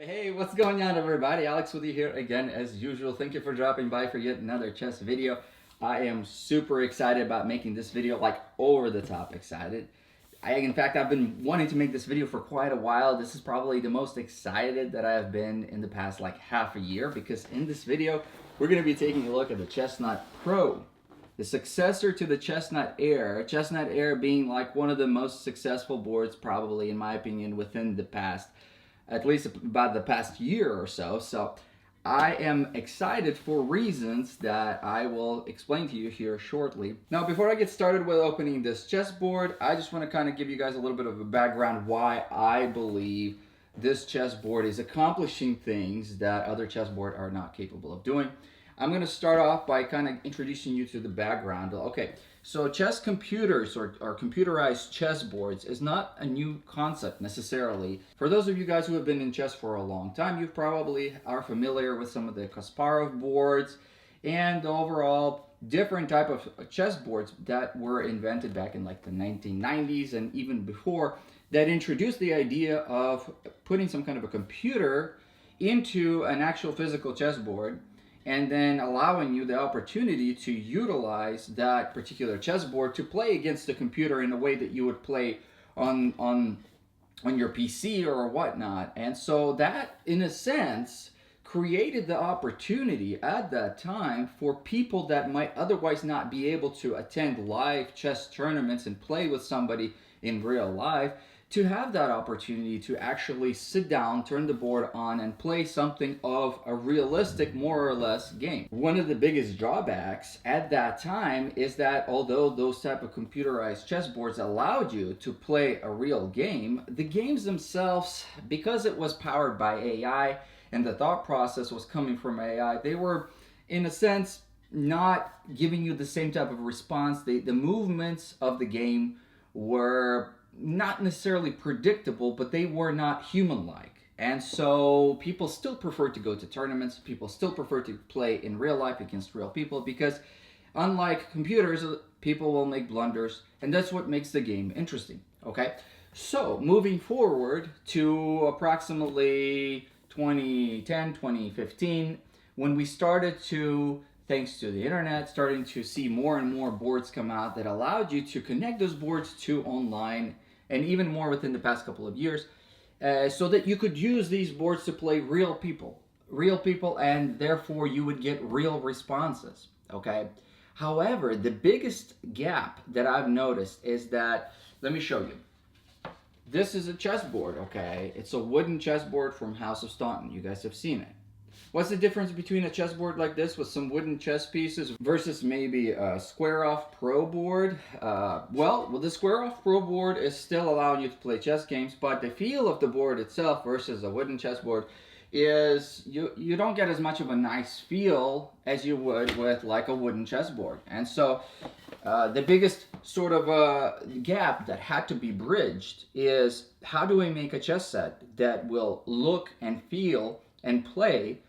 Hey, what's going on everybody? Alex with you here again as usual. Thank you for dropping by for yet another chess video. I am super excited about making this video, like over the top excited. In fact, I've been wanting to make this video for quite a while. This is probably the most excited that I have been in the past like half a year, because in this video, we're going to be taking a look at the Chessnut Pro, the successor to the Chessnut Air. Chessnut Air being like one of the most successful boards probably, in my opinion, within the past, at least about the past year or so. So I am excited for reasons that I will explain to you here shortly. Now, before I get started with opening this chessboard, I just want to kind of give you guys a little bit of a background why I believe this chessboard is accomplishing things that other chessboards are not capable of doing. I'm going to start off by kind of introducing you to the background. Okay, so chess computers or computerized chessboards is not a new concept necessarily. For those of you guys who have been in chess for a long time, you probably are familiar with some of the Kasparov boards and the overall different type of chessboards that were invented back in like the 1990s and even before, that introduced the idea of putting some kind of a computer into an actual physical chessboard, and then allowing you the opportunity to utilize that particular chessboard to play against the computer in a way that you would play on your PC or whatnot. And so that, in a sense, created the opportunity at that time for people that might otherwise not be able to attend live chess tournaments and play with somebody in real life, to have that opportunity to actually sit down, turn the board on, and play something of a realistic, more or less, game. One of the biggest drawbacks at that time is that although those type of computerized chessboards allowed you to play a real game, the games themselves, because it was powered by AI and the thought process was coming from AI, they were, in a sense, not giving you the same type of response. The movements of the game were not necessarily predictable, but they were not human-like. And so people still prefer to go to tournaments, people still prefer to play in real life against real people, because unlike computers, people will make blunders, and that's what makes the game interesting, okay? So moving forward to approximately 2010, 2015, when we started to, thanks to the internet, starting to see more and more boards come out that allowed you to connect those boards to online, and even more within the past couple of years, so that you could use these boards to play real people, and therefore you would get real responses, okay? However, the biggest gap that I've noticed is that, let me show you. This is a chessboard, okay? It's a wooden chessboard from House of Staunton. You guys have seen it. What's the difference between a chessboard like this with some wooden chess pieces versus maybe a square-off pro board? Well, the square-off pro board is still allowing you to play chess games, but the feel of the board itself versus a wooden chessboard is you don't get as much of a nice feel as you would with like a wooden chessboard. And so the biggest sort of gap that had to be bridged is, how do we make a chess set that will look and feel and play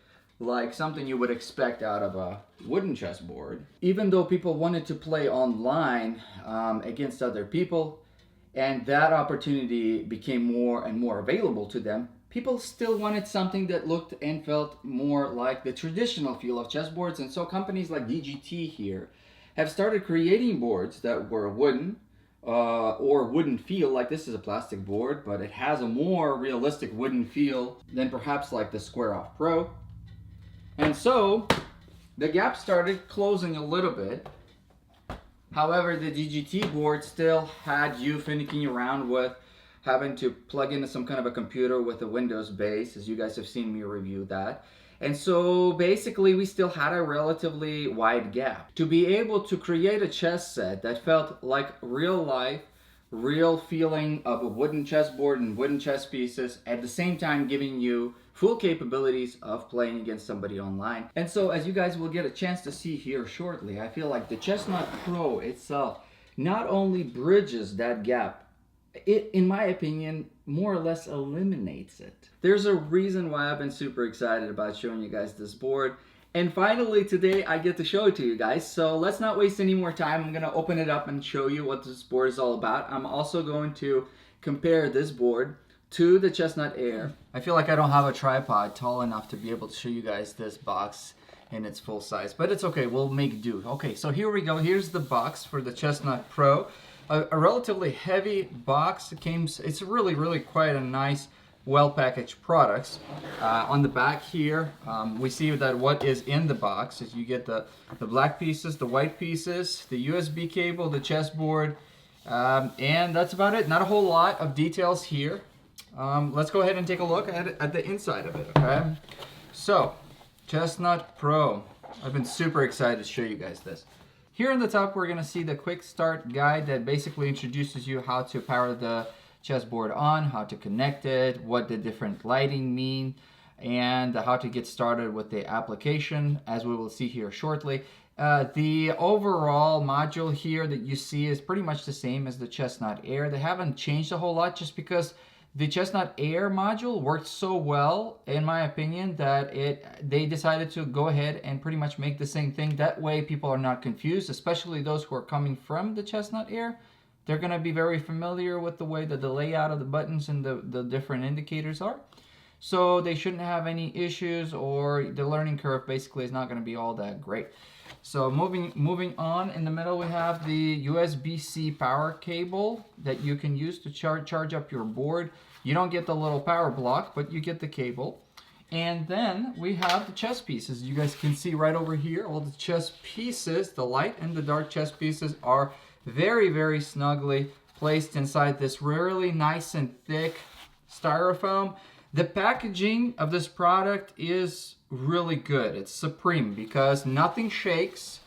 like something you would expect out of a wooden chessboard? Even though people wanted to play online against other people, and that opportunity became more and more available to them, people still wanted something that looked and felt more like the traditional feel of chessboards. And so companies like DGT here have started creating boards that were wooden, or wouldn't feel like this is a plastic board, but it has a more realistic wooden feel than perhaps like the Square-Off Pro. And so the gap started closing a little bit. However, the DGT board still had you finicking around with having to plug into some kind of a computer with a Windows base, as you guys have seen me review that. And so basically we still had a relatively wide gap. To be able to create a chess set that felt like real life, real feeling of a wooden chessboard and wooden chess pieces, at the same time giving you full capabilities of playing against somebody online. And so, as you guys will get a chance to see here shortly, I feel like the Chessnut Pro itself not only bridges that gap, it, in my opinion, more or less eliminates it. There's a reason why I've been super excited about showing you guys this board. And finally today I get to show it to you guys. So let's not waste any more time. I'm gonna open it up and show you what this board is all about. I'm also going to compare this board to the Chessnut Air. I feel like I don't have a tripod tall enough to be able to show you guys this box in its full size, but it's okay, we'll make do. Okay, so here we go. Here's the box for the Chessnut Pro. A relatively heavy box. It's really quite a nice, well-packaged products. On the back here, we see that what is in the box is you get the black pieces, the white pieces, the USB cable, the chessboard, and that's about it. Not a whole lot of details here. Let's go ahead and take a look at the inside of it, okay? So, Chessnut Pro. I've been super excited to show you guys this. Here on the top, we're gonna see the quick start guide that basically introduces you how to power the chessboard on, how to connect it, what the different lighting mean, and how to get started with the application, as we will see here shortly. The overall module here that you see is pretty much the same as the Chessnut Air. They haven't changed a whole lot just because the Chessnut Air module worked so well, in my opinion, that they decided to go ahead and pretty much make the same thing. That way people are not confused, especially those who are coming from the Chessnut Air. They're going to be very familiar with the way that the layout of the buttons and the different indicators are. So they shouldn't have any issues, or the learning curve basically is not going to be all that great. So moving on, in the middle we have the USB-C power cable that you can use to charge up your board. You don't get the little power block, but you get the cable. And then we have the chess pieces. You guys can see right over here, all the chess pieces, the light and the dark chess pieces are very snugly placed inside this really nice and thick styrofoam. The packaging of this product is really good. It's supreme because nothing shakes.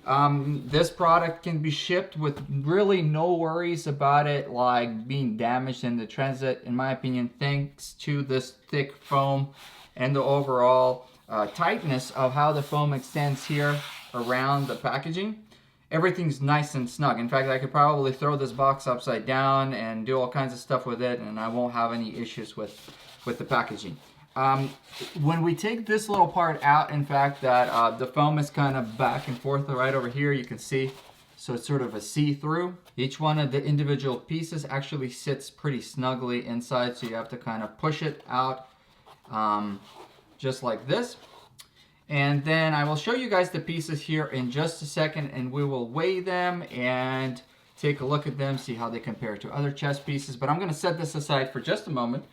This product can be shipped with really no worries about it like being damaged in the transit, in my opinion, thanks to this thick foam and the overall tightness of how the foam extends here around the packaging. Everything's nice and snug. In fact, I could probably throw this box upside down and do all kinds of stuff with it, and I won't have any issues with the packaging. When we take this little part out, in fact, that the foam is kind of back and forth right over here, you can see. So it's sort of a see-through. Each one of the individual pieces actually sits pretty snugly inside, so you have to kind of push it out just like this. And then I will show you guys the pieces here in just a second, and we will weigh them and take a look at them, see how they compare to other chess pieces. But I'm going to set this aside for just a moment.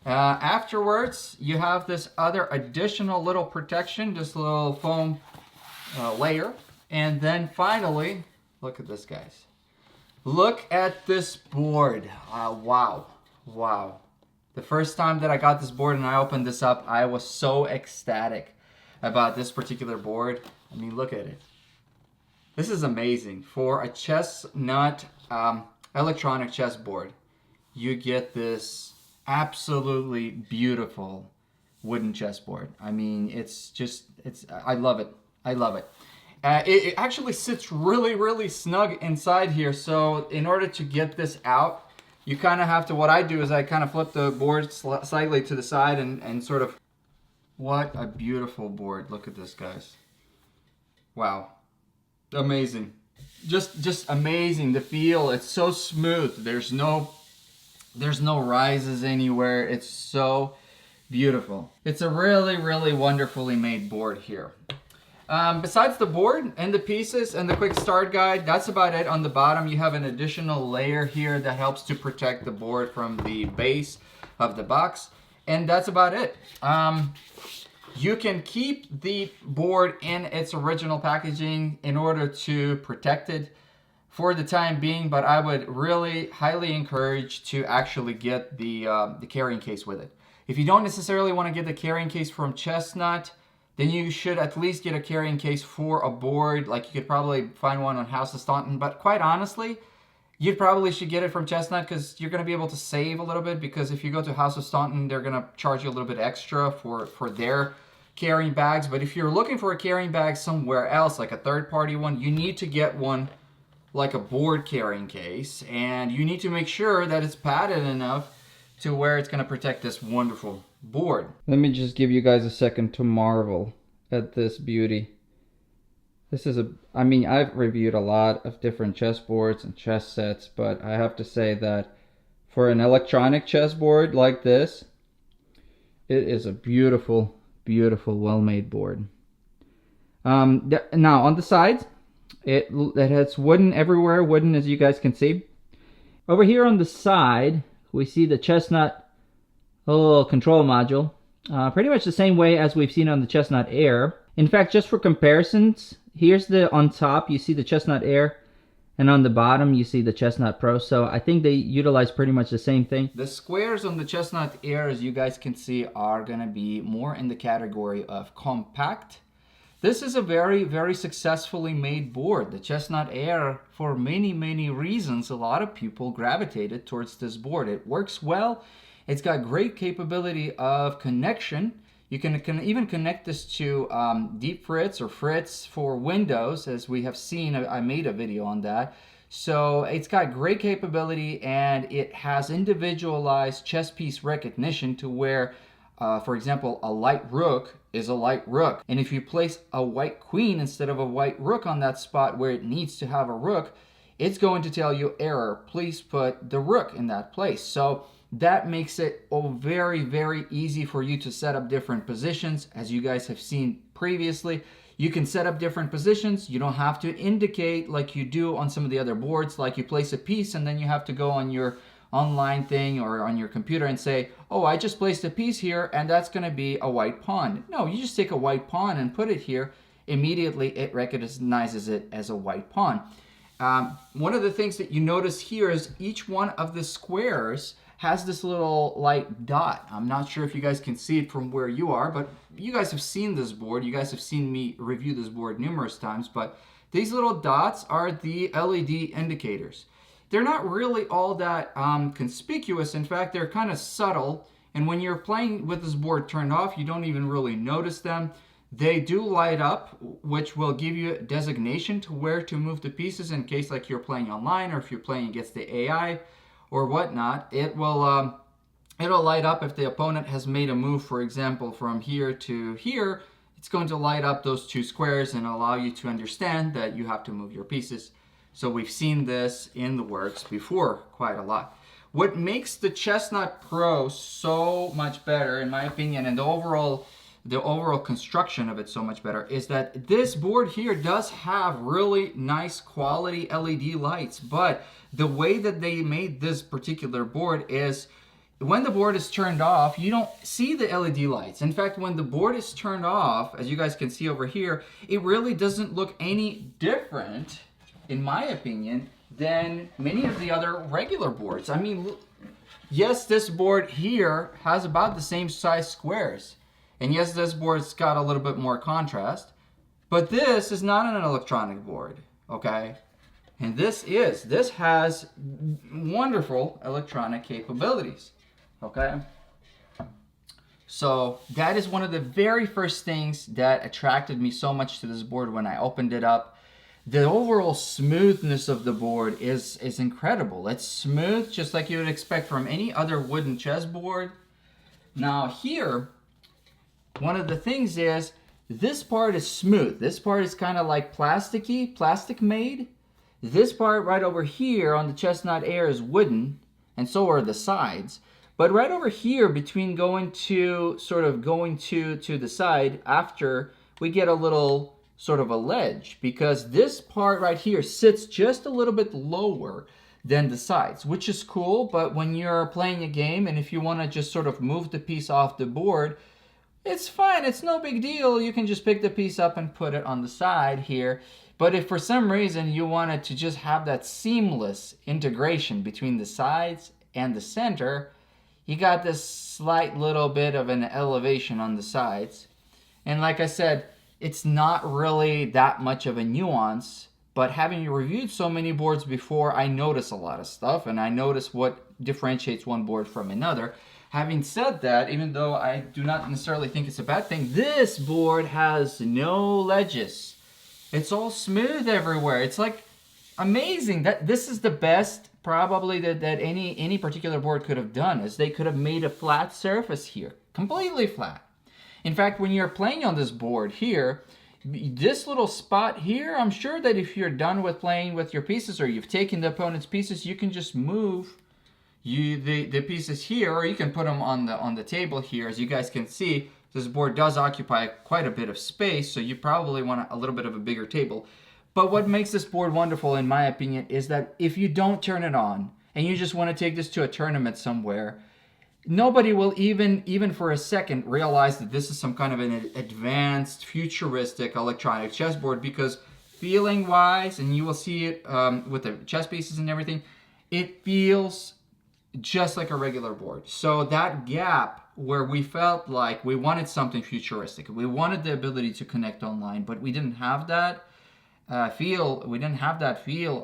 Afterwards, you have this other additional little protection, this little foam layer. And then finally, look at this, guys. Look at this board. Wow. The first time that I got this board and I opened this up, I was so ecstatic about this particular board. I mean, look at it. This is amazing. For a Chessnut electronic chessboard, you get this absolutely beautiful wooden chessboard. I mean, I love it. It actually sits really snug inside here. So in order to get this out, you kind of have to, what I do is I kind of flip the board slightly to the side and sort of, what a beautiful board. Look at this, guys. Wow. Amazing. Just amazing. The feel, it's so smooth. There's no rises anywhere. It's so beautiful. It's a really wonderfully made board here. Besides the board and the pieces and the quick start guide, that's about it. On the bottom, you have an additional layer here that helps to protect the board from the base of the box. And that's about it. You can keep the board in its original packaging in order to protect it for the time being, but I would really highly encourage to actually get the carrying case with it. If you don't necessarily want to get the carrying case from Chessnut, then you should at least get a carrying case for a board. Like, you could probably find one on House of Staunton, but quite honestly, you probably should get it from Chessnut because you're going to be able to save a little bit, because if you go to House of Staunton, they're going to charge you a little bit extra for their carrying bags. But if you're looking for a carrying bag somewhere else, like a third-party one, you need to get one like a board carrying case, and you need to make sure that it's padded enough to where it's going to protect this wonderful board. Let me just give you guys a second to marvel at this beauty. This is I mean, I've reviewed a lot of different chess boards and chess sets, but I have to say that for an electronic chessboard like this, it is a beautiful, beautiful, well-made board. Now on the sides, it has wooden everywhere, wooden as you guys can see. Over here on the side, we see the Chessnut little control module. Pretty much the same way as we've seen on the Chessnut Air. In fact, just for comparisons, here's on top, you see the Chessnut Air, and on the bottom, you see the Chessnut Pro. So I think they utilize pretty much the same thing. The squares on the Chessnut Air, as you guys can see, are gonna be more in the category of compact. This is a very, very successfully made board. The Chessnut Air, for many, many reasons, a lot of people gravitated towards this board. It works well. It's got great capability of connection. You can even connect this to Deep Fritz or Fritz for Windows, as we have seen. I made a video on that. So it's got great capability, and it has individualized chess piece recognition to where, for example, a light rook is a light rook. And if you place a white queen instead of a white rook on that spot where it needs to have a rook, it's going to tell you, error, please put the rook in that place. So that makes it very, very easy for you to set up different positions. As you guys have seen previously, you can set up different positions. You don't have to indicate like you do on some of the other boards, like you place a piece and then you have to go on your online thing or on your computer and say, oh, I just placed a piece here and that's going to be a white pawn. No, you just take a white pawn and put it here. Immediately it recognizes it as a white pawn. One of the things that you notice here is each one of the squares has this little light dot. I'm not sure if you guys can see it from where you are, but you guys have seen this board. You guys have seen me review this board numerous times, but these little dots are the LED indicators. They're not really all that conspicuous. In fact, they're kind of subtle, and when you're playing with this board turned off, you don't even really notice them. They do light up, which will give you a designation to where to move the pieces in case like you're playing online or if you're playing against the AI or whatnot. It will it'll light up if the opponent has made a move, for example, from here to here. It's going to light up those two squares and allow you to understand that you have to move your pieces. So we've seen this in the works before quite a lot. What makes the Chessnut Pro so much better, in my opinion, and the overall construction of it so much better, is that this board here does have really nice quality LED lights, but the way that they made this particular board is when the board is turned off, you don't see the LED lights. In fact, when the board is turned off, as you guys can see over here, it really doesn't look any different, in my opinion, than many of the other regular boards. I mean, yes, this board here has about the same size squares. And yes, this board's got a little bit more contrast, but this is not an electronic board, okay? And this has wonderful electronic capabilities, okay? So that is one of the very first things that attracted me so much to this board when I opened it up. The overall smoothness of the board is incredible. It's smooth, just like you would expect from any other wooden chessboard. Now here, one of the things is, this part is smooth. This part is kind of like plasticky, plastic made. This part right over here on the Chessnut Air is wooden, and so are the sides. But right over here, between going to the side, after, we get a little sort of a ledge, because this part right here sits just a little bit lower than the sides, which is cool. But when you're playing a game and if you want to just sort of move the piece off the board, it's fine, it's no big deal. You can just pick the piece up and put it on the side here. But if for some reason you wanted to just have that seamless integration between the sides and the center, you got this slight little bit of an elevation on the sides. And like I said, it's not really that much of a nuance, but having reviewed so many boards before, I notice a lot of stuff, and I notice what differentiates one board from another. Having said that, even though I do not necessarily think it's a bad thing, this board has no ledges. It's all smooth everywhere. It's like amazing. That this is the best probably that any particular board could have done, is they could have made a flat surface here, completely flat. In fact, when you're playing on this board here, this little spot here, I'm sure that if you're done with playing with your pieces or you've taken the opponent's pieces, you can just move the pieces here, or you can put them on the table here. As you guys can see, this board does occupy quite a bit of space, so you probably want a little bit of a bigger table. But what makes this board wonderful, in my opinion, is that if you don't turn it on and you just want to take this to a tournament somewhere, nobody will even for a second realize that this is some kind of an advanced, futuristic electronic chessboard, because feeling-wise, and you will see it with the chess pieces and everything, it feels just like a regular board. So that gap where we felt like we wanted something futuristic, we wanted the ability to connect online, but we didn't have that feel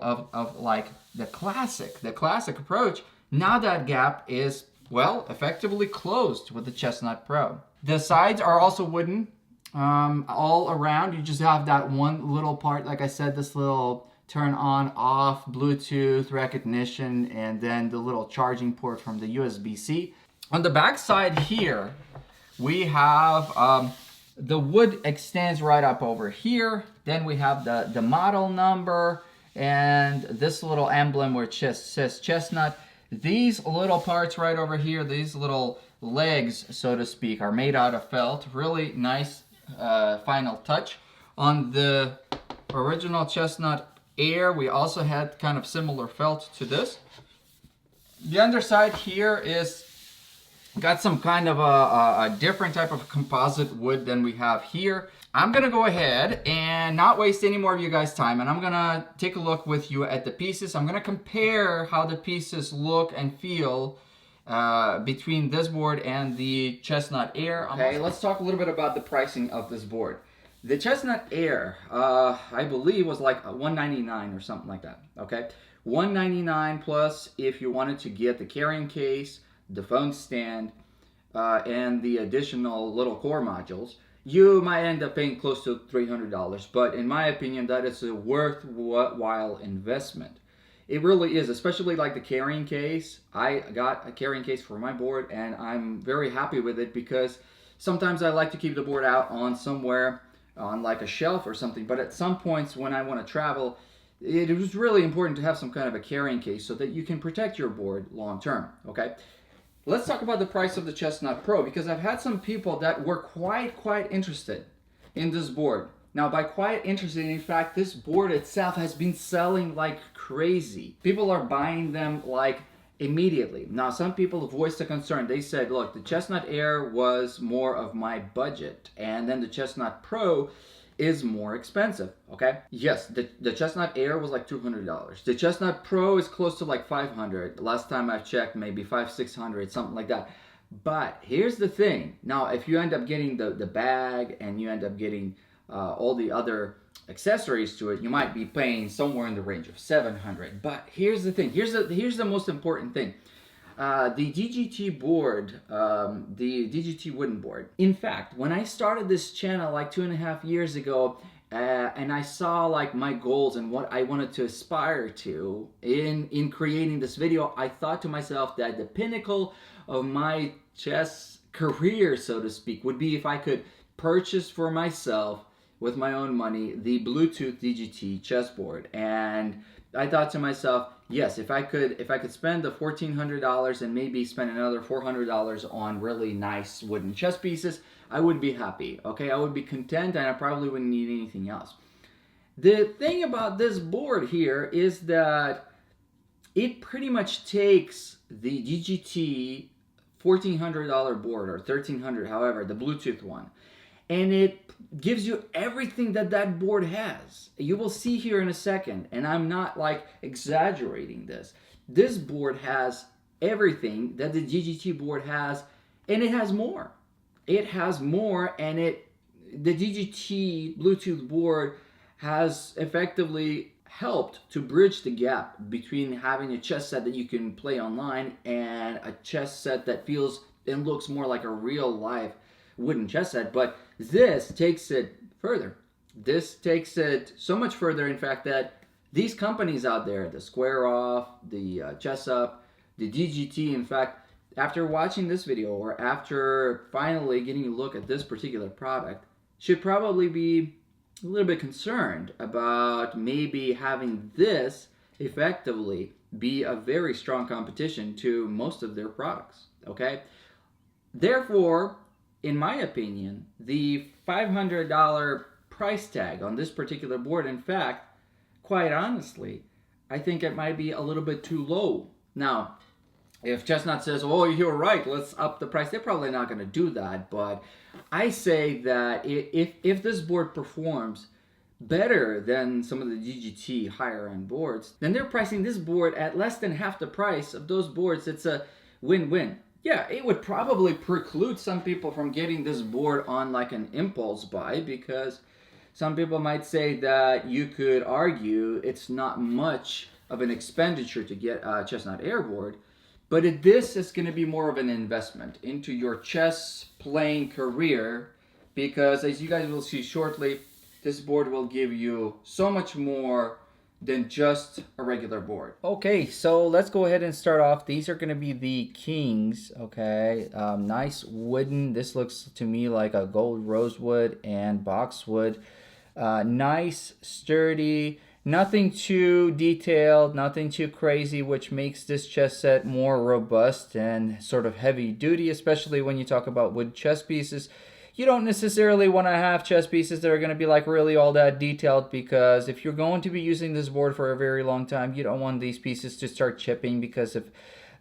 of like the classic approach. Now that gap is, well, effectively closed with the Chessnut Pro. The sides are also wooden all around. You just have that one little part, like I said, this little turn on off Bluetooth recognition, and then the little charging port from the USB-C. On the back side here, we have the wood extends right up over here. Then we have the model number and this little emblem where it says Chessnut. These little parts right over here, these little legs, so to speak, are made out of felt. Really nice final touch. On the original Chessnut Air, we also had kind of similar felt to this. The underside here is got some kind of a different type of composite wood than we have here. I'm gonna go ahead and not waste any more of you guys' time, and I'm gonna take a look with you at the pieces. I'm gonna compare how the pieces look and feel between this board and the Chessnut Air. Okay, let's talk a little bit about the pricing of this board. The Chessnut Air, I believe, was like $199 or something like that, okay? $199 plus if you wanted to get the carrying case, the phone stand, and the additional little core modules. You might end up paying close to $300, but in my opinion, that is a worthwhile investment. It really is, especially like the carrying case. I got a carrying case for my board, and I'm very happy with it because sometimes I like to keep the board out on somewhere, on like a shelf or something, but at some points when I want to travel, it was really important to have some kind of a carrying case so that you can protect your board long term, okay? Let's talk about the price of the Chessnut Pro, because I've had some people that were quite interested in this board. Now, by quite interested, in fact, this board itself has been selling like crazy. People are buying them like immediately. Now, some people voiced a concern. They said, look, the Chessnut Air was more of my budget, and then the Chessnut Pro is more expensive, okay? Yes, the Chessnut Air was like $200. The Chessnut Pro is close to like $500. Last time I've checked, maybe $500-600, something like that. But here's the thing. Now, if you end up getting the bag and you end up getting all the other accessories to it, you might be paying somewhere in the range of $700. But here's the thing. Here's the most important thing. The DGT board, the DGT wooden board. In fact, when I started this channel like 2.5 years ago, and I saw like my goals and what I wanted to aspire to in creating this video, I thought to myself that the pinnacle of my chess career, so to speak, would be if I could purchase for myself with my own money the Bluetooth DGT chessboard. And I thought to myself, yes, if I could spend the $1,400 and maybe spend another $400 on really nice wooden chess pieces, I would be happy, okay? I would be content, and I probably wouldn't need anything else. The thing about this board here is that it pretty much takes the DGT $1,400 board, or $1,300, however, the Bluetooth one, and it gives you everything that that board has. You will see here in a second, and I'm not like exaggerating this. This board has everything that the DGT board has, and it has more. It has more, and the DGT Bluetooth board has effectively helped to bridge the gap between having a chess set that you can play online and a chess set that feels and looks more like a real life wooden chess set. But this takes it further. This takes it so much further, in fact, that these companies out there, the Square Off, the Chess Up, the DGT, in fact, after watching this video or after finally getting a look at this particular product, should probably be a little bit concerned about maybe having this effectively be a very strong competition to most of their products, okay? Therefore, in my opinion, the $500 price tag on this particular board, in fact, quite honestly, I think it might be a little bit too low. Now, if Chessnut says, oh, you're right, let's up the price, they're probably not going to do that. But I say that if this board performs better than some of the DGT higher end boards, then they're pricing this board at less than half the price of those boards. It's a win-win. Yeah, it would probably preclude some people from getting this board on like an impulse buy, because some people might say that you could argue it's not much of an expenditure to get a Chessnut Air board. But this is going to be more of an investment into your chess playing career, because as you guys will see shortly, this board will give you so much more than just a regular board. Okay, so let's go ahead and start off. These are going to be the kings, okay? Nice wooden. This looks to me like a gold rosewood and boxwood. Nice, sturdy. Nothing too detailed, nothing too crazy, which makes this chess set more robust and sort of heavy duty, especially when you talk about wood chess pieces. You don't necessarily want to have chess pieces that are going to be like really all that detailed, because if you're going to be using this board for a very long time, you don't want these pieces to start chipping, because if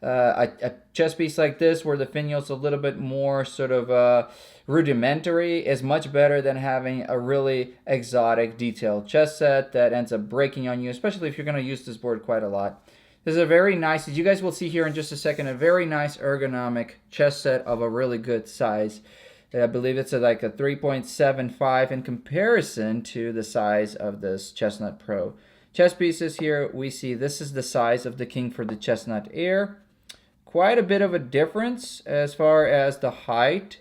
a chess piece like this, where the finial's a little bit more sort of rudimentary, is much better than having a really exotic detailed chess set that ends up breaking on you, especially if you're going to use this board quite a lot. This is a very nice, as you guys will see here in just a second, a very nice ergonomic chess set of a really good size. I believe it's like a 3.75 in comparison to the size of this Chessnut Pro. Chess pieces here, we see this is the size of the king for the Chessnut Air. Quite a bit of a difference as far as the height.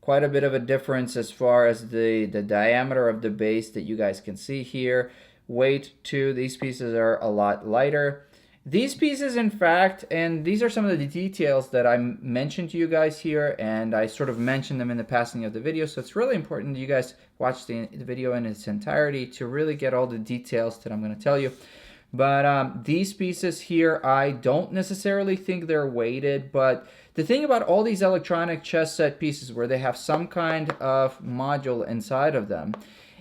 Quite a bit of a difference as far as the diameter of the base that you guys can see here. Weight too, these pieces are a lot lighter. These pieces, in fact, and these are some of the details that I mentioned to you guys here, and I sort of mentioned them in the passing of the video, so it's really important that you guys watch the video in its entirety to really get all the details that I'm going to tell you. But these pieces here, I don't necessarily think they're weighted, but the thing about all these electronic chess set pieces where they have some kind of module inside of them,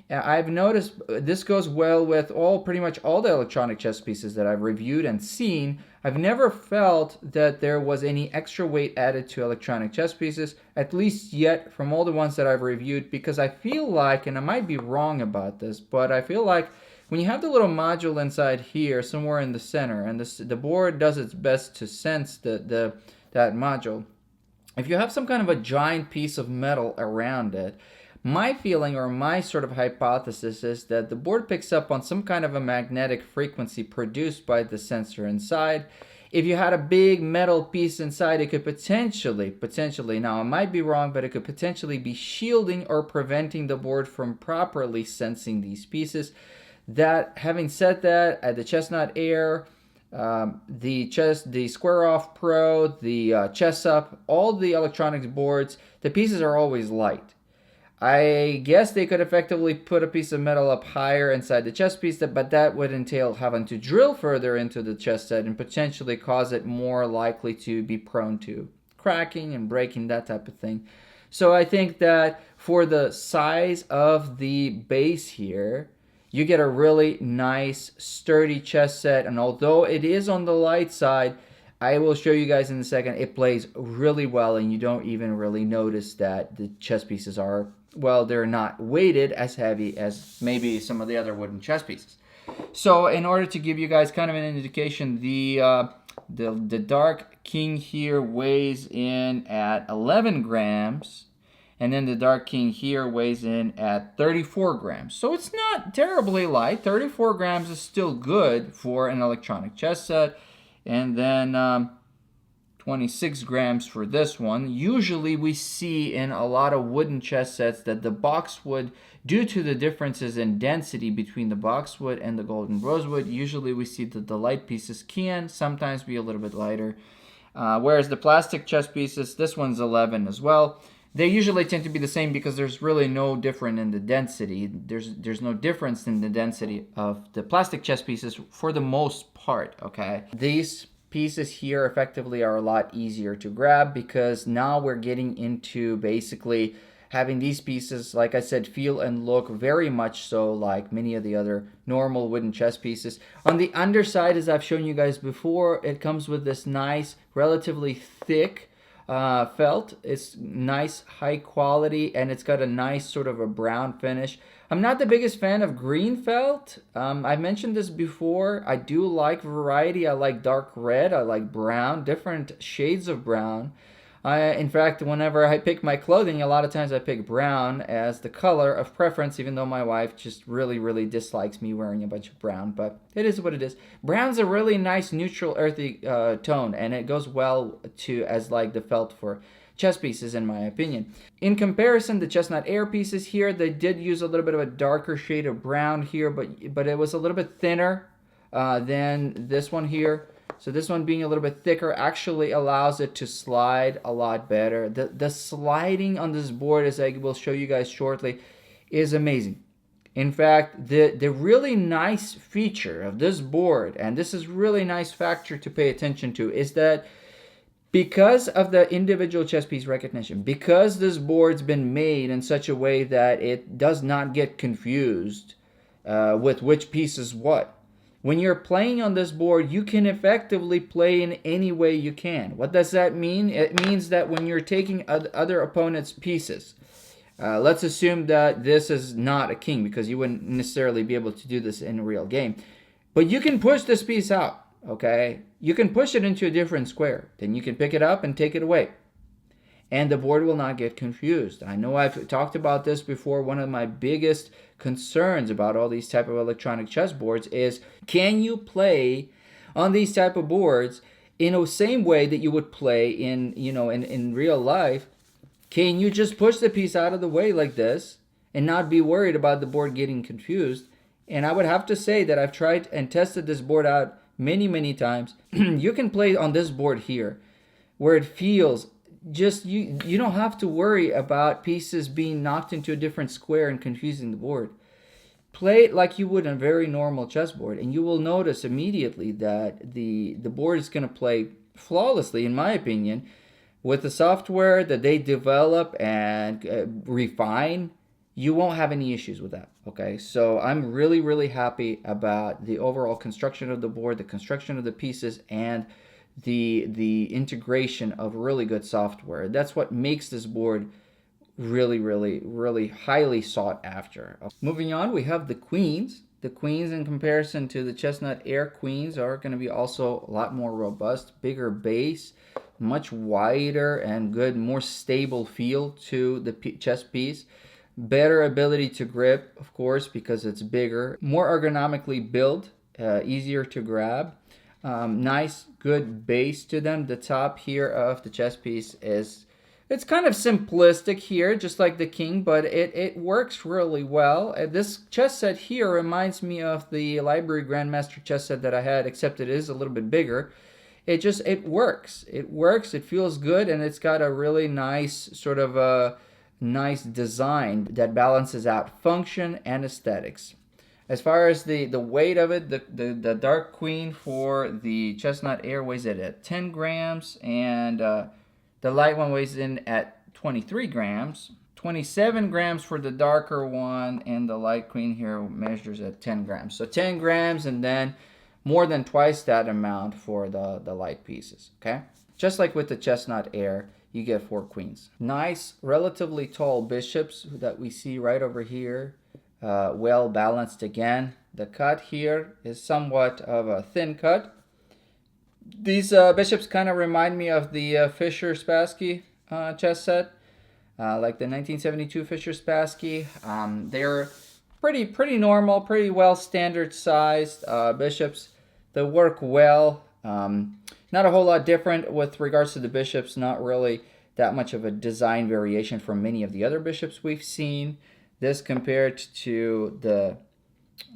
I've noticed this goes well with pretty much all the electronic chess pieces that I've reviewed and seen. I've never felt that there was any extra weight added to electronic chess pieces, at least yet from all the ones that I've reviewed, because I feel like, and I might be wrong about this, but I feel like when you have the little module inside here, somewhere in the center, and the board does its best to sense that module, if you have some kind of a giant piece of metal around it, my feeling or my sort of hypothesis is that the board picks up on some kind of a magnetic frequency produced by the sensor inside. If you had a big metal piece inside, it could potentially, now I might be wrong, but it could potentially be shielding or preventing the board from properly sensing these pieces. Having said that, at the Chessnut Air, the Square Off Pro, the Chess Up, all the electronics boards, the pieces are always light. I guess they could effectively put a piece of metal up higher inside the chess piece, but that would entail having to drill further into the chess set and potentially cause it more likely to be prone to cracking and breaking, that type of thing. So I think that for the size of the base here, you get a really nice, sturdy chess set, and although it is on the light side, I will show you guys in a second, it plays really well, and you don't even really notice that the chess pieces are, well, they're not weighted as heavy as maybe some of the other wooden chess pieces. So in order to give you guys kind of an indication, the dark king here weighs in at 11 grams, and then the dark king here weighs in at 34 grams. So it's not terribly light. 34 grams is still good for an electronic chess set. And then 26 grams for this one. Usually we see in a lot of wooden chess sets that the boxwood, due to the differences in density between the boxwood and the golden rosewood, usually we see that the light pieces can sometimes be a little bit lighter. Whereas the plastic chess pieces, this one's 11 as well. They usually tend to be the same because there's really no difference in the density. There's no difference in the density of the plastic chess pieces for the most part, okay? These pieces here effectively are a lot easier to grab because now we're getting into basically having these pieces, like I said, feel and look very much so like many of the other normal wooden chess pieces. On the underside, as I've shown you guys before, it comes with this nice, relatively thick felt. It's nice, high quality, and it's got a nice sort of a brown finish. I'm not the biggest fan of green felt. I mentioned this before. I do like variety. I like dark red. I like brown, different shades of brown. In fact, whenever I pick my clothing, a lot of times I pick brown as the color of preference, even though my wife just really, really dislikes me wearing a bunch of brown, but it is what it is. Brown's a really nice, neutral, earthy tone, and it goes well to as like the felt for chess pieces, in my opinion. In comparison, the Chessnut Air pieces here, they did use a little bit of a darker shade of brown here, but it was a little bit thinner than this one here. So this one being a little bit thicker actually allows it to slide a lot better. The sliding on this board, as I will show you guys shortly, is amazing. In fact, the really nice feature of this board, and this is really nice factor to pay attention to, is that because of the individual chess piece recognition, because this board's been made in such a way that it does not get confused with which piece is what. When you're playing on this board, you can effectively play in any way you can. What does that mean? It means that when you're taking other opponents' pieces, let's assume that this is not a king, because you wouldn't necessarily be able to do this in a real game. But you can push this piece out, okay? You can push it into a different square. Then you can pick it up and take it away. And the board will not get confused. I know I've talked about this before. One of my biggest concerns about all these type of electronic chess boards is, can you play on these type of boards in the same way that you would play in, in real life? Can you just push the piece out of the way like this and not be worried about the board getting confused? And I would have to say that I've tried and tested this board out many, many times. You can play on this board here where it feels just, you don't have to worry about pieces being knocked into a different square and confusing the board. Play it like you would on a very normal chessboard, and you will notice immediately that the board is going to play flawlessly, in my opinion. With the software that they develop and refine, you won't have any issues with that, okay? So I'm really, really happy about the overall construction of the board, the construction of the pieces, and the integration of really good software. That's what makes this board really, really, really highly sought after. Moving on, we have the queens. The queens, in comparison to the Chessnut Air queens, are going to be also a lot more robust, bigger base, much wider and good, more stable feel to the chess piece. Better ability to grip, of course, because it's bigger. More ergonomically built, easier to grab. Nice, good base to them. The top here of the chess piece it's kind of simplistic here, just like the king, but it works really well. This chess set here reminds me of the Library Grandmaster chess set that I had, except it is a little bit bigger. It works. It works, it feels good, and it's got a really nice sort of a nice design that balances out function and aesthetics. As far as the weight of it, the dark queen for the Chessnut Air weighs it at 10 grams, and the light one weighs in at 23 grams. 27 grams for the darker one, and the light queen here measures at 10 grams. So 10 grams, and then more than twice that amount for the light pieces, okay? Just like with the Chessnut Air, you get 4 queens. Nice, relatively tall bishops that we see right over here. Well balanced again. The cut here is somewhat of a thin cut. These bishops kind of remind me of the Fischer-Spassky chess set, like the 1972 Fischer-Spassky. They're pretty normal, pretty well standard sized bishops. They work well. Not a whole lot different with regards to the bishops. Not really that much of a design variation from many of the other bishops we've seen. This compared to the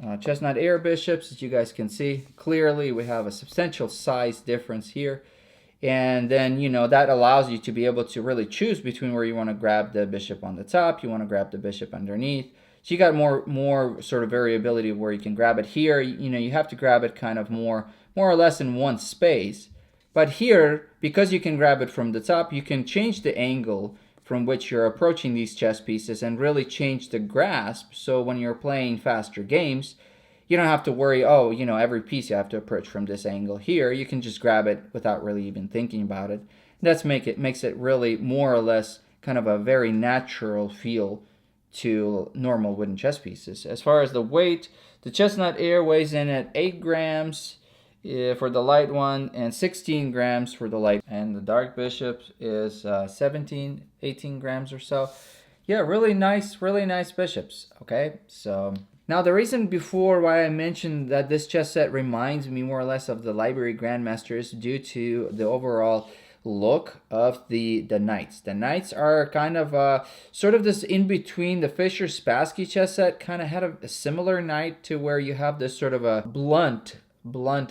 Chessnut Air bishops, as you guys can see, clearly we have a substantial size difference here And then, you know, that allows you to be able to really choose between where you want to grab the bishop on the top, you want to grab the bishop underneath. So you got more sort of variability where you can grab it. Here, you know, you have to grab it kind of more or less in one space. But here, because you can grab it from the top, you can change the angle from which you're approaching these chess pieces and really change the grasp. So when you're playing faster games, you don't have to worry, oh, you know, every piece you have to approach from this angle. Here, you can just grab it without really even thinking about it. That's makes it really more or less kind of a very natural feel to normal wooden chess pieces. As far as the weight, the Chessnut Air weighs in at 8 grams for the light one and 16 grams for the light. And the dark bishop is 17, 18 grams or so. Yeah, really nice bishops, okay? So now the reason before why I mentioned that this chess set reminds me more or less of the Library Grandmaster is due to the overall look of the knights. The knights are kind of sort of this in between. The Fischer-Spassky chess set kind of had a similar knight to where you have this sort of a blunt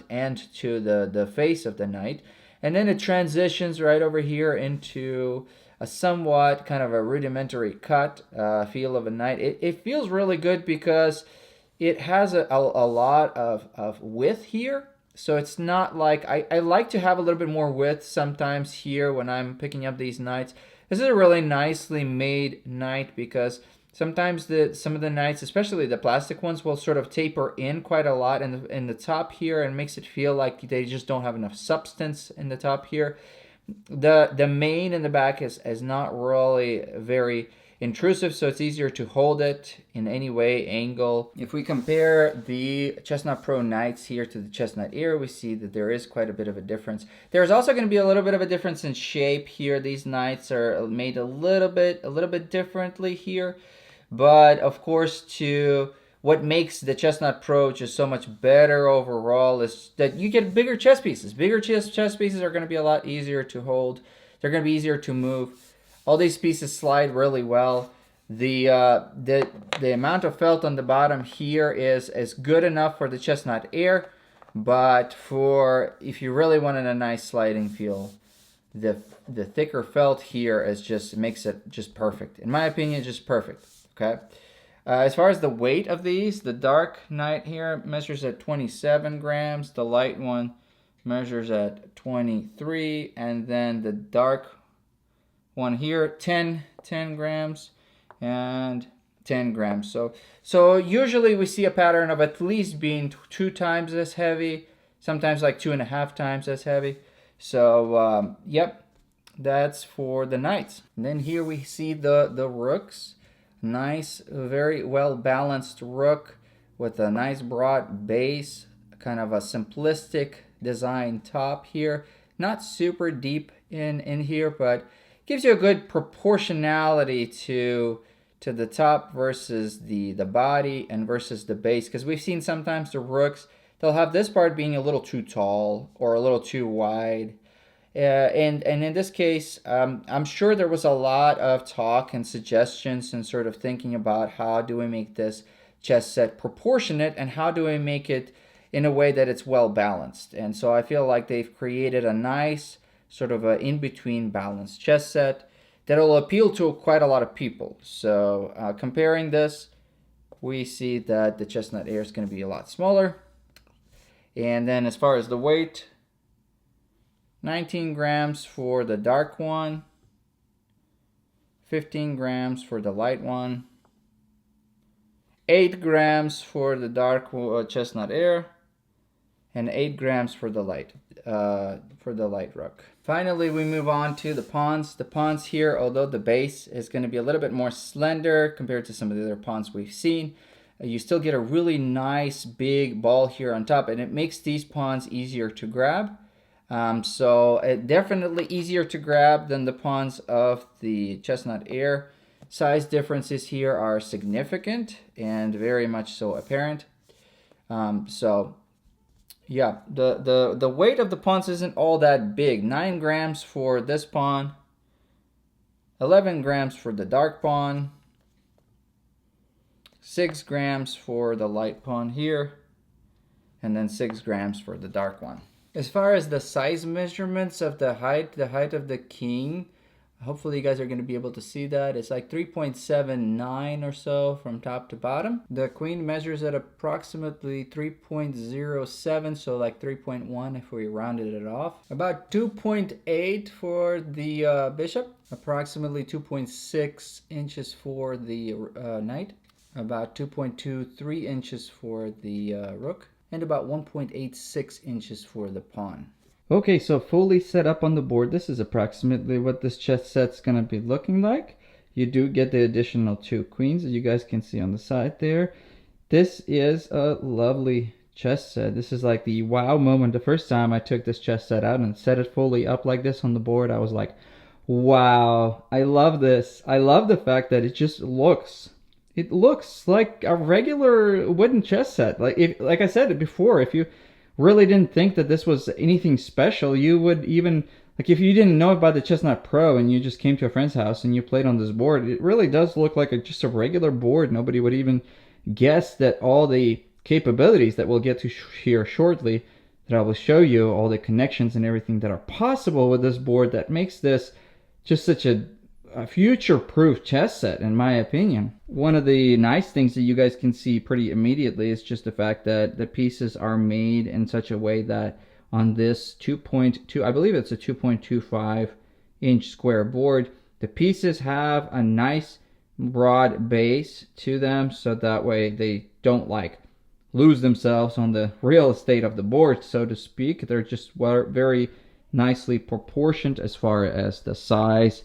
end to the face of the knight, and then it transitions right over here into a somewhat kind of a rudimentary cut feel of a knight. It feels really good because it has a lot of width here. So it's not like, I like to have a little bit more width sometimes here when I'm picking up these knights. This is a really nicely made knight because sometimes some of the knights, especially the plastic ones, will sort of taper in quite a lot in the top here and makes it feel like they just don't have enough substance in the top here. The mane in the back is not really very intrusive, so it's easier to hold it in any way, angle. If we compare the Chessnut Pro Knights here to the Chessnut Air, we see that there is quite a bit of a difference. There's also going to be a little bit of a difference in shape here. These Knights are made a little bit differently here, but of course, what makes the Chessnut Pro just so much better overall is that you get bigger chess pieces. Bigger chess pieces are going to be a lot easier to hold. They're going to be easier to move. All these pieces slide really well. The amount of felt on the bottom here is good enough for the Chessnut Air, but if you really wanted a nice sliding feel, the thicker felt here makes it just perfect. In my opinion, just perfect. Okay. As far as the weight of these, the dark knight here measures at 27 grams. The light one measures at 23, and then the dark one here 10 grams and 10 grams. So usually we see a pattern of at least being 2 times as heavy, sometimes like 2.5 times as heavy. So yep, that's for the knights. And then here we see the rooks. Nice, very well balanced rook with a nice broad base, kind of a simplistic design top here. Not super deep in here, but gives you a good proportionality to the top versus the body and versus the base. Because we've seen sometimes the rooks, they'll have this part being a little too tall or a little too wide. And in this case, I'm sure there was a lot of talk and suggestions and sort of thinking about how do we make this chess set proportionate and how do we make it in a way that it's well balanced. And so I feel like they've created a nice sort of a in-between balanced chess set that will appeal to quite a lot of people. So comparing this, we see that the Chessnut Air is going to be a lot smaller. And then as far as the weight, 19 grams for the dark one, 15 grams for the light one, 8 grams for the dark Chessnut Air, and 8 grams for the light rook. Finally, we move on to the pawns. The pawns here, although the base is going to be a little bit more slender compared to some of the other pawns we've seen, you still get a really nice big ball here on top, and it makes these pawns easier to grab. So definitely easier to grab than the pawns of the Chessnut Air. Size differences here are significant and very much so apparent. So yeah, the weight of the pawns isn't all that big. 9 grams for this pawn, 11 grams for the dark pawn, 6 grams for the light pawn here, and then 6 grams for the dark one. As far as the size measurements of the height of the king, hopefully you guys are going to be able to see that. It's like 3.79 or so from top to bottom. The queen measures at approximately 3.07, so like 3.1 if we rounded it off. About 2.8 for the bishop, approximately 2.6 inches for the knight, about 2.23 inches for the rook, and about 1.86 inches for the pawn. Okay, so fully set up on the board, this is approximately what this chess set's gonna be looking like. You do get the additional 2 queens, as you guys can see on the side there. This is a lovely chess set. This is like the wow moment. The first time I took this chess set out and set it fully up like this on the board, I was like, wow, I love this. I love the fact that it just looks like a regular wooden chess set. Like I said before, if you really didn't think that this was anything special, you would even, like, if you didn't know about the Chessnut Pro and you just came to a friend's house and you played on this board, it really does look like just a regular board. Nobody would even guess that all the capabilities that we'll get to here shortly, that I will show you, all the connections and everything that are possible with this board, that makes this just such a future-proof chess set, in my opinion. One of the nice things that you guys can see pretty immediately is just the fact that the pieces are made in such a way that on this 2.2, I believe it's a 2.25 inch square board, the pieces have a nice broad base to them, so that way they don't like lose themselves on the real estate of the board, so to speak. They're just very nicely proportioned as far as the size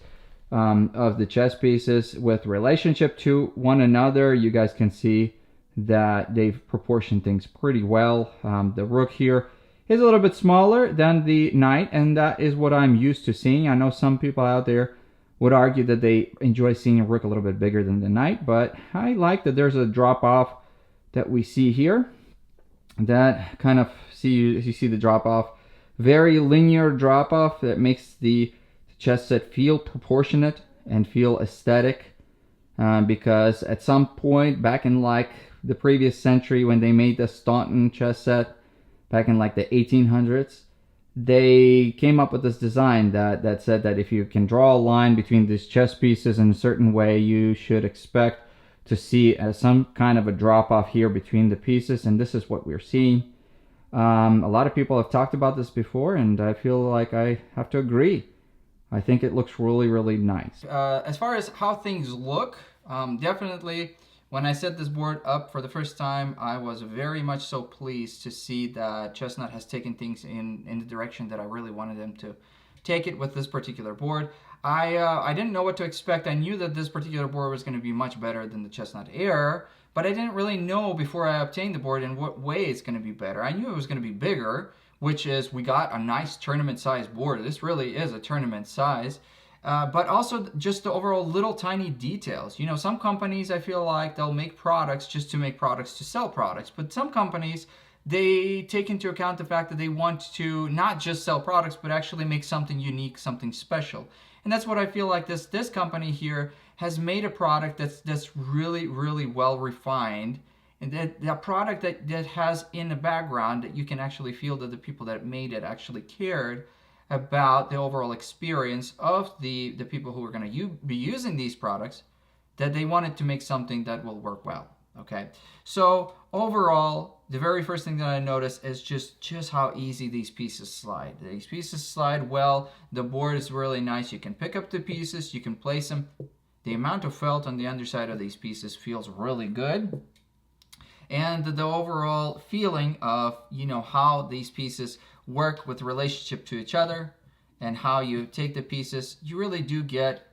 of the chess pieces with relationship to one another. You guys can see that they've proportioned things pretty well. The rook here is a little bit smaller than the knight, and that is what I'm used to seeing. I know some people out there would argue that they enjoy seeing a rook a little bit bigger than the knight, but I like that there's a drop off that we see here. That kind of, you see the drop off, very linear drop off that makes the chess set feel proportionate and feel aesthetic, because at some point back in like the previous century, when they made the Staunton chess set back in like the 1800s, they came up with this design that said that if you can draw a line between these chess pieces in a certain way, you should expect to see some kind of a drop off here between the pieces, and this is what we're seeing. A lot of people have talked about this before, and I feel like I have to agree. I think it looks really nice. As far as how things look, definitely when I set this board up for the first time, I was very much so pleased to see that Chessnut has taken things in the direction that I really wanted them to take it with this particular board. I didn't know what to expect. I knew that this particular board was going to be much better than the Chessnut Air, but I didn't really know before I obtained the board in what way it's going to be better. I knew it was going to be bigger, which is, we got a nice tournament size board. This really is a tournament size. But also just the overall little tiny details. You know, some companies, I feel like they'll make products just to make products to sell products. But some companies, they take into account the fact that they want to not just sell products, but actually make something unique, something special. And that's what I feel like this company here has made a product that's really well refined. And that product that has in the background that you can actually feel that the people that made it actually cared about the overall experience of the people who are going to be using these products, that they wanted to make something that will work well. Okay, so overall, the very first thing that I noticed is just how easy these pieces slide. These pieces slide well. The board is really nice. You can pick up the pieces, you can place them. The amount of felt on the underside of these pieces feels really good. And the overall feeling of, you know, how these pieces work with relationship to each other and how you take the pieces, you really do get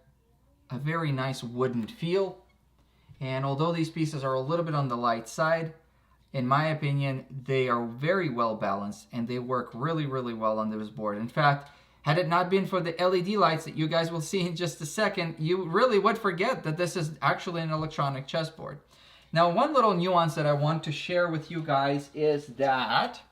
a very nice wooden feel. And although these pieces are a little bit on the light side, in my opinion, they are very well balanced and they work really well on this board. In fact, had it not been for the LED lights that you guys will see in just a second, you really would forget that this is actually an electronic chessboard. Now, one little nuance that I want to share with you guys is that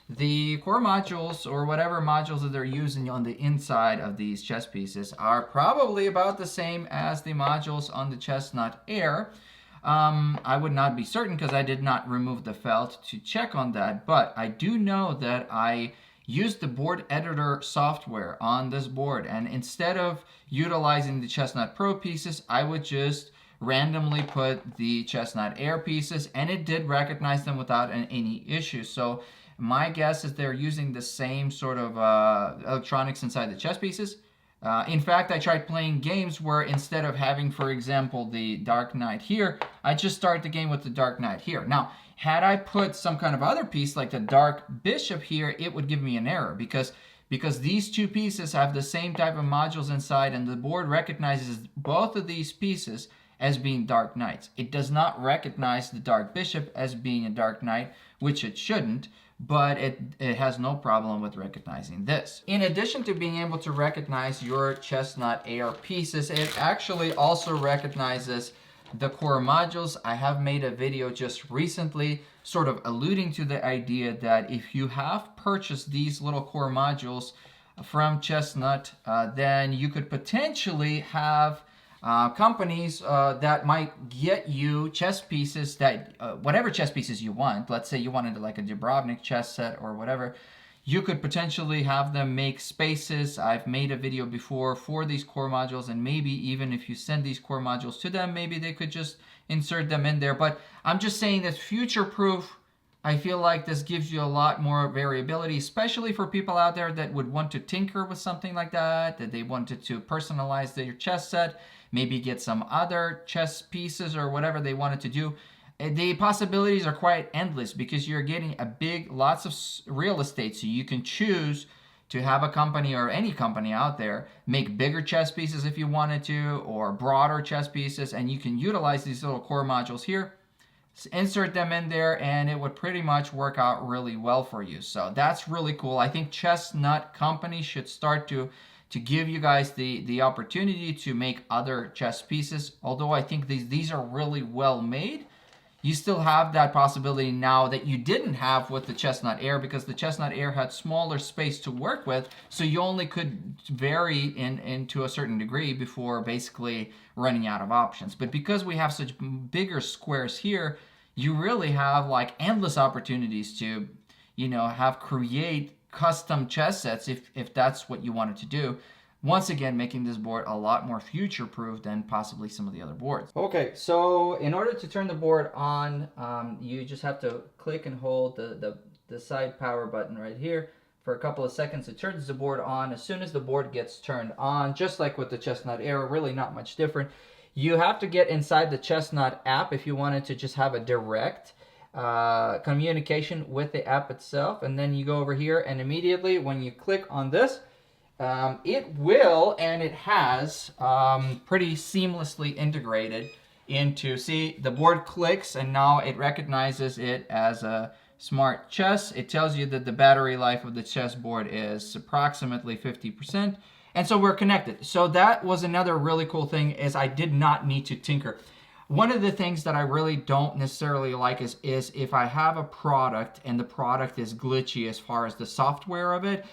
the core modules, or whatever modules that they're using on the inside of these chess pieces, are probably about the same as the modules on the Chessnut Air. I would not be certain because I did not remove the felt to check on that, but I do know that I use the board editor software on this board. And instead of utilizing the Chessnut Pro pieces, I would just randomly put the Chessnut Air pieces, and it did recognize them without any issues. So my guess is they're using the same sort of electronics inside the chess pieces. In fact, I tried playing games where instead of having, for example, the Dark Knight here, I just start the game with the Dark Knight here. Now, had I put some kind of other piece like the Dark Bishop here, it would give me an error because these two pieces have the same type of modules inside, and the board recognizes both of these pieces as being Dark Knights. It does not recognize the Dark Bishop as being a Dark Knight, which it shouldn't, but it has no problem with recognizing this. In addition to being able to recognize your Chessnut Air pieces, it actually also recognizes the core modules. I have made a video just recently sort of alluding to the idea that if you have purchased these little core modules from Chessnut, then you could potentially have companies that might get you chess pieces that, whatever chess pieces you want. Let's say you wanted like a Dubrovnik chess set or whatever. You could potentially have them make spaces. I've made a video before for these core modules, and maybe even if you send these core modules to them, maybe they could just insert them in there. But I'm just saying that future-proof, I feel like this gives you a lot more variability, especially for people out there that would want to tinker with something like that they wanted to personalize their chess set, maybe get some other chess pieces or whatever they wanted to do. The possibilities are quite endless because you're getting lots of real estate, so you can choose to have a company or any company out there make bigger chess pieces if you wanted to, or broader chess pieces, and you can utilize these little core modules here, insert them in there, and it would pretty much work out really well for you. So that's really cool. I think Chessnut Company should start to give you guys the opportunity to make other chess pieces. Although I think these are really well made, you still have that possibility now that you didn't have with the Chessnut Air, because the Chessnut Air had smaller space to work with, so you only could vary into a certain degree before basically running out of options. But because we have such bigger squares here, you really have like endless opportunities to, create custom chess sets if that's what you wanted to do. Once again, making this board a lot more future-proof than possibly some of the other boards. Okay, so in order to turn the board on, you just have to click and hold the side power button right here for a couple of seconds. It turns the board on. As soon as the board gets turned on, just like with the Chessnut Air, really not much different. You have to get inside the Chessnut app if you wanted to just have a direct communication with the app itself. And then you go over here, and immediately when you click on this, it will, and it has, pretty seamlessly integrated into, see, the board clicks, and now it recognizes it as a smart chess. It tells you that the battery life of the chessboard is approximately 50%, and so we're connected. So that was another really cool thing, is I did not need to tinker. One of the things that I really don't necessarily like is if I have a product and the product is glitchy as far as the software of it,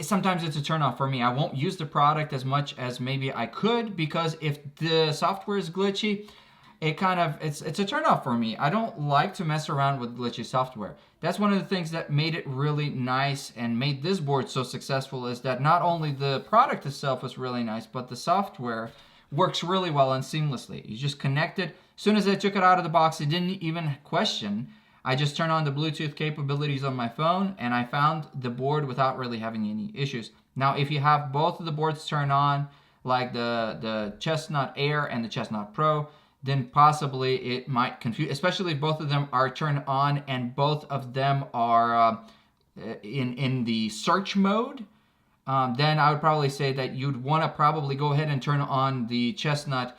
sometimes it's a turnoff for me. I won't use the product as much as maybe I could, because if the software is glitchy, it's a turnoff for me. I don't like to mess around with glitchy software. That's one of the things that made it really nice and made this board so successful, is that not only the product itself was really nice, but the software works really well and seamlessly. You just connect it. As soon as I took it out of the box, it didn't even question. I just turned on the Bluetooth capabilities on my phone, and I found the board without really having any issues. Now, if you have both of the boards turned on, like the Chessnut Air and the Chessnut Pro, then possibly it might confuse, especially if both of them are turned on and both of them are in the search mode. Then I would probably say that you'd want to probably go ahead and turn on the Chessnut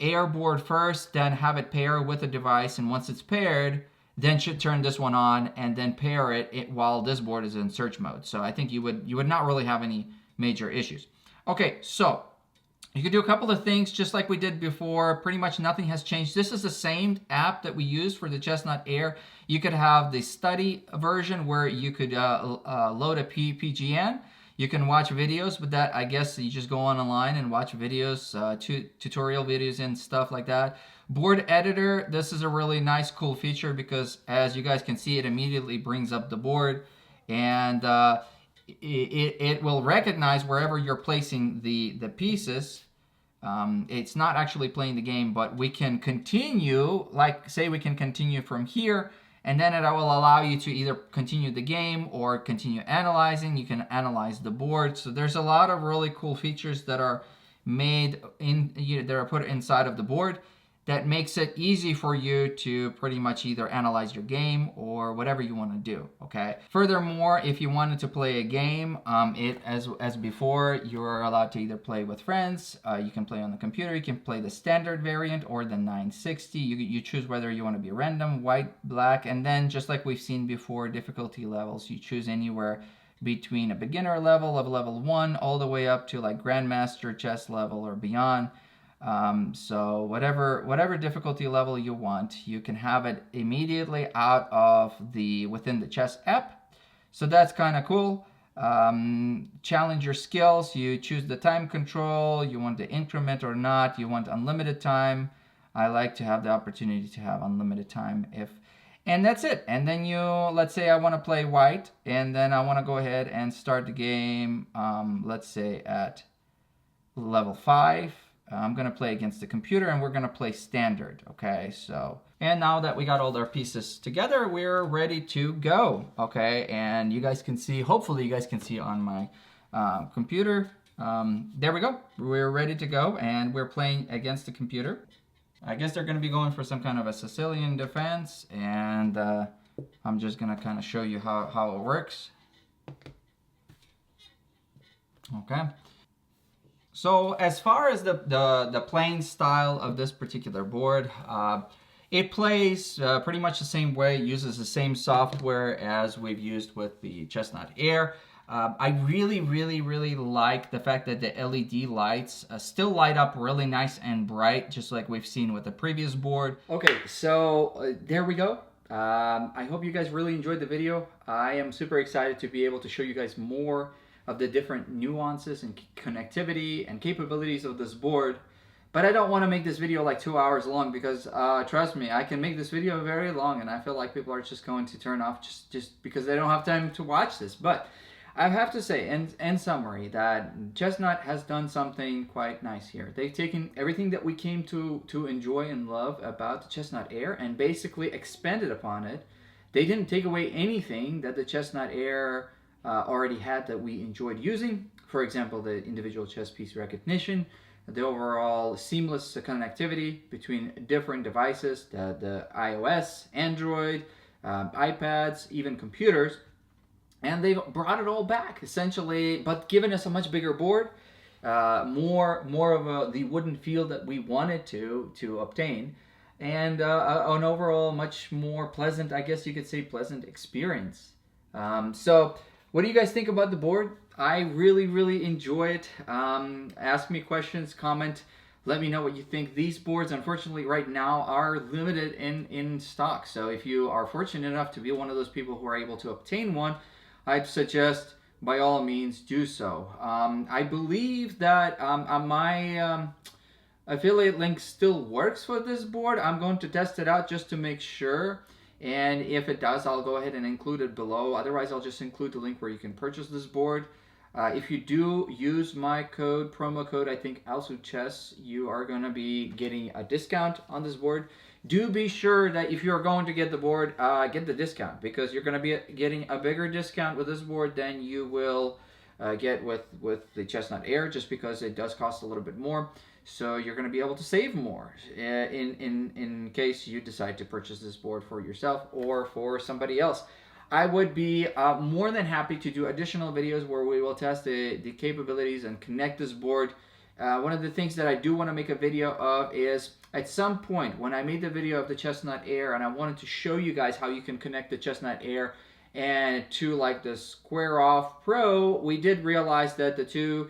Air board first, then have it pair with a device, and once it's paired, then should turn this one on and then pair it while this board is in search mode. So I think you would not really have any major issues. Okay, so you could do a couple of things just like we did before. Pretty much nothing has changed. This is the same app that we used for the Chessnut Air. You could have the study version where you could load a PGN. You can watch videos with that. I guess you just go online and watch videos, tutorial videos and stuff like that. Board editor, this is a really nice, cool feature because as you guys can see, it immediately brings up the board. and it will recognize wherever you're placing the pieces. It's not actually playing the game, but we can continue, like say we can continue from here, and then it will allow you to either continue the game or continue analyzing. You can analyze the board. So there's a lot of really cool features that are made in, that are put inside of the board that makes it easy for you to pretty much either analyze your game or whatever you want to do, okay? Furthermore, if you wanted to play a game, as before, you're allowed to either play with friends, you can play on the computer, you can play the standard variant or the 960. You choose whether you want to be random, white, black, and then just like we've seen before, difficulty levels, you choose anywhere between a beginner level of level 1 all the way up to like grandmaster chess level or beyond. So whatever difficulty level you want, you can have it immediately out of within the chess app. So that's kind of cool. Challenge your skills. You choose the time control. You want to increment or not. You want unlimited time. I like to have the opportunity to have unlimited time and that's it. And then let's say I want to play white, and then I want to go ahead and start the game, let's say at level 5. I'm going to play against the computer, and we're going to play standard, okay? So, and now that we got all our pieces together, we're ready to go, okay? And you guys can see, hopefully you guys can see on my computer. There we go. We're ready to go, and we're playing against the computer. I guess they're going to be going for some kind of a Sicilian defense, and I'm just going to kind of show you how it works. Okay. So as far as the playing style of this particular board, it plays pretty much the same way, uses the same software as we've used with the Chessnut Air. I really like the fact that the LED lights still light up really nice and bright, just like we've seen with the previous board. Okay, so there we go. I hope you guys really enjoyed the video. I am super excited to be able to show you guys more of the different nuances and connectivity and capabilities of this board. But I don't want to make this video like 2 hours long, because trust me, I can make this video very long, and I feel like people are just going to turn off just because they don't have time to watch this. But I have to say, in summary, that Chessnut has done something quite nice here. They've taken everything that we came to enjoy and love about the Chessnut Air and basically expanded upon it. They didn't take away anything that the Chessnut Air already had that we enjoyed using. For example, the individual chess piece recognition, the overall seamless connectivity between different devices, the iOS, Android, iPads, even computers. And they've brought it all back, essentially, but given us a much bigger board, more of the wooden feel that we wanted to obtain, and an overall much more pleasant, I guess you could say, pleasant experience. So what do you guys think about the board? I really enjoy it. Ask me questions, comment, let me know what you think. These boards, unfortunately, right now are limited in stock. So if you are fortunate enough to be one of those people who are able to obtain one, I'd suggest by all means do so. I believe that my affiliate link still works for this board. I'm going to test it out just to make sure. And if it does, I'll go ahead and include it below. Otherwise, I'll just include the link where you can purchase this board. If you do use my promo code, I think AlsuChess, you are going to be getting a discount on this board. Do be sure that if you're going to get the board, get the discount, because you're going to be getting a bigger discount with this board than you will get with the Chessnut Air, just because it does cost a little bit more. So you're going to be able to save more in case you decide to purchase this board for yourself or for somebody else. I would be more than happy to do additional videos where we will test the capabilities and connect this board. One of the things that I do want to make a video of is, at some point when I made the video of the Chessnut Air and I wanted to show you guys how you can connect the Chessnut Air and to like the Square Off Pro, we did realize that the two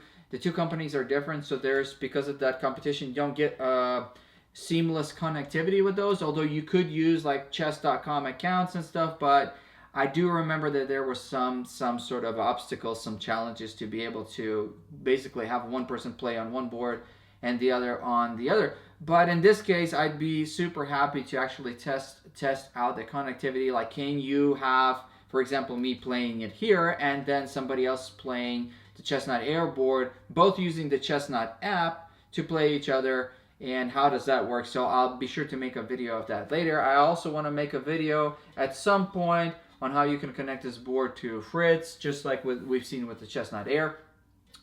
companies are different. So because of that competition, you don't get seamless connectivity with those, although you could use like chess.com accounts and stuff. But I do remember that there was some sort of obstacles, some challenges to be able to basically have one person play on one board and the other on the other. But in this case, I'd be super happy to actually test out the connectivity. Like, can you have for example, me playing it here and then somebody else playing the Chessnut Air board, both using the Chessnut app to play each other, and how does that work. So I'll be sure to make a video of that later. I also want to make a video at some point on how you can connect this board to Fritz, just like we've seen with the Chessnut Air.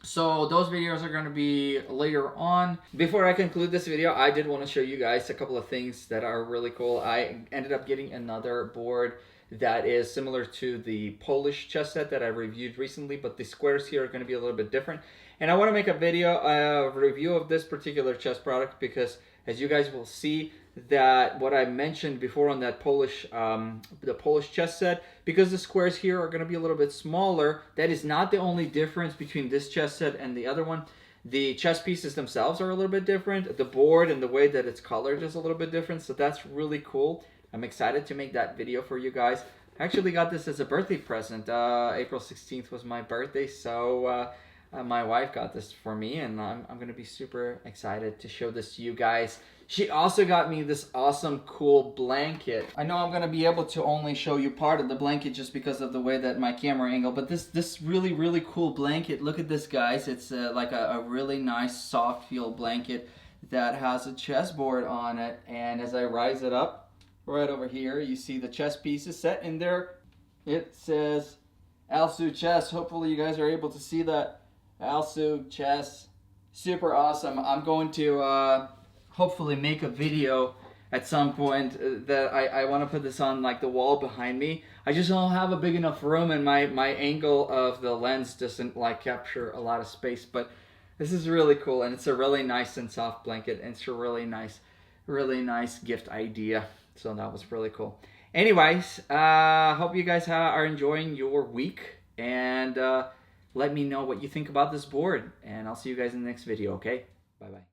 So those videos are going to be later on. Before I conclude this video, I did want to show you guys a couple of things that are really cool. I ended up getting another board that is similar to the Polish chess set that I reviewed recently, but the squares here are going to be a little bit different. And I want to make a video, a review of this particular chess product, because as you guys will see, that what I mentioned before on that Polish, the Polish chess set, because the squares here are going to be a little bit smaller, that is not the only difference between this chess set and the other one. The chess pieces themselves are a little bit different. The board and the way that it's colored is a little bit different, so that's really cool. I'm excited to make that video for you guys. I actually got this as a birthday present. April 16th was my birthday, so my wife got this for me, and I'm going to be super excited to show this to you guys. She also got me this awesome, cool blanket. I know I'm going to be able to only show you part of the blanket just because of the way that my camera angle, but this really, really cool blanket, look at this, guys. It's like a really nice soft feel blanket that has a chessboard on it, and as I rise it up, right over here, you see the chess pieces set in there. It says Alsu Chess. Hopefully you guys are able to see that. Alsu Chess. Super awesome. I'm going to hopefully make a video at some point that I want to put this on like the wall behind me. I just don't have a big enough room, and my angle of the lens doesn't like capture a lot of space, but this is really cool, and it's a really nice and soft blanket, and it's a really nice gift idea. So that was really cool. Anyways, hope you guys are enjoying your week, and let me know what you think about this board, and I'll see you guys in the next video, okay? Bye-bye.